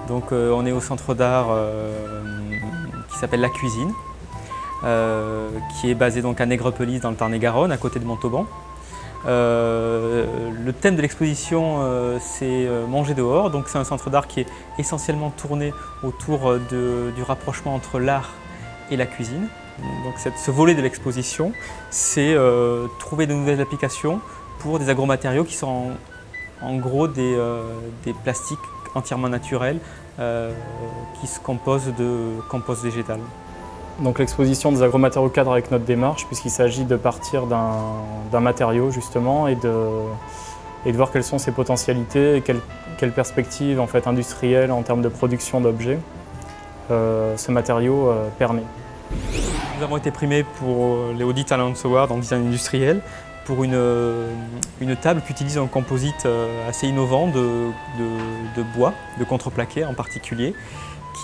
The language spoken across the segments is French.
Donc on est au centre d'art qui s'appelle La Cuisine, qui est basé donc à Nègrepelisse dans le Tarn-et-Garonne, à côté de Montauban. Le thème de l'exposition c'est Manger dehors, donc c'est un centre d'art qui est essentiellement tourné autour du rapprochement entre l'art et la cuisine. Donc ce volet de l'exposition, c'est trouver de nouvelles applications pour des agromatériaux qui sont en gros des plastiques entièrement naturels qui se composent de compost végétal. Donc l'exposition des agromatériaux cadre avec notre démarche, puisqu'il s'agit de partir d'un matériau justement et de voir quelles sont ses potentialités et quelles perspectives en fait, industrielles en termes de production d'objets ce matériau permet. Nous avons été primés pour les Audit Talent Awards en design industriel pour une table qui utilise un composite assez innovant de bois, de contreplaqué en particulier,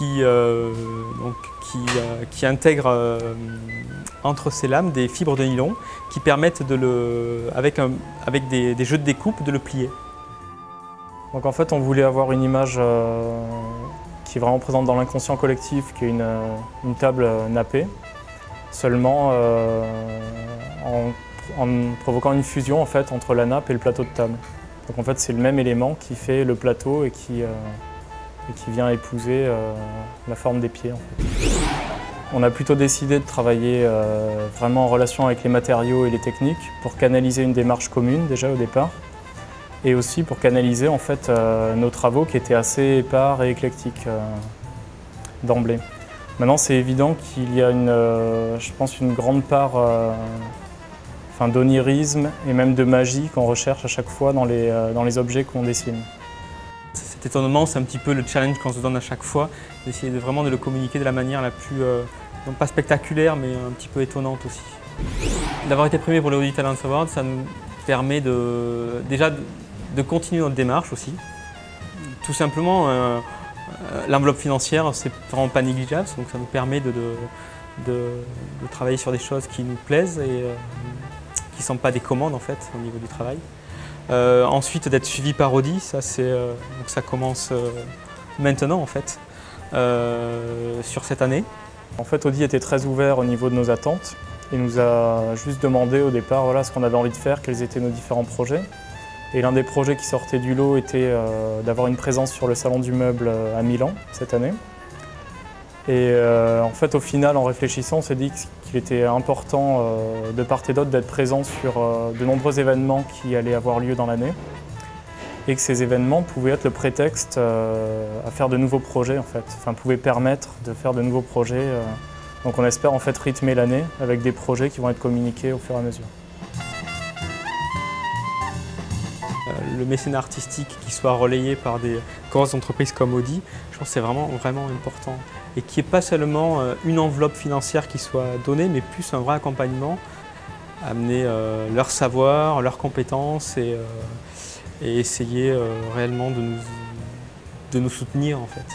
qui intègre entre ses lames des fibres de nylon qui permettent, avec des jeux de découpe, de le plier. Donc en fait, on voulait avoir une image qui est vraiment présente dans l'inconscient collectif, qui est une table nappée, seulement en provoquant une fusion en fait, entre la nappe et le plateau de table. Donc en fait, c'est le même élément qui fait le plateau et qui vient épouser la forme des pieds. En fait. On a plutôt décidé de travailler vraiment en relation avec les matériaux et les techniques pour canaliser une démarche commune déjà au départ et aussi pour canaliser en fait, nos travaux qui étaient assez épars et éclectiques d'emblée. Maintenant, c'est évident qu'il y a je pense une grande part d'onirisme et même de magie qu'on recherche à chaque fois dans les objets qu'on dessine. Cet étonnement, c'est un petit peu le challenge qu'on se donne à chaque fois, d'essayer vraiment de le communiquer de la manière la plus, non pas spectaculaire, mais un petit peu étonnante aussi. D'avoir été primé pour les Audit Talent Awards, ça nous permet déjà de continuer notre démarche aussi. Tout simplement, l'enveloppe financière, c'est vraiment pas négligeable, donc ça nous permet de travailler sur des choses qui nous plaisent et qui ne sont pas des commandes en fait au niveau du travail. Ensuite d'être suivi par Audi, ça commence maintenant en fait, sur cette année. En fait Audi était très ouvert au niveau de nos attentes. Il nous a juste demandé au départ voilà, ce qu'on avait envie de faire, quels étaient nos différents projets. Et l'un des projets qui sortait du lot était d'avoir une présence sur le salon du meuble à Milan cette année. Et en fait, au final, en réfléchissant, on s'est dit qu'il était important de part et d'autre d'être présent sur de nombreux événements qui allaient avoir lieu dans l'année et que ces événements pouvaient être le prétexte à faire de nouveaux projets, en fait. Enfin, pouvaient permettre de faire de nouveaux projets. Donc on espère en fait rythmer l'année avec des projets qui vont être communiqués au fur et à mesure. Le mécénat artistique qui soit relayé par des grosses entreprises comme Audi, je pense que c'est vraiment important. Et qu'il n'y ait pas seulement une enveloppe financière qui soit donnée, mais plus un vrai accompagnement, amener leur savoir, leurs compétences et essayer réellement de nous soutenir en fait.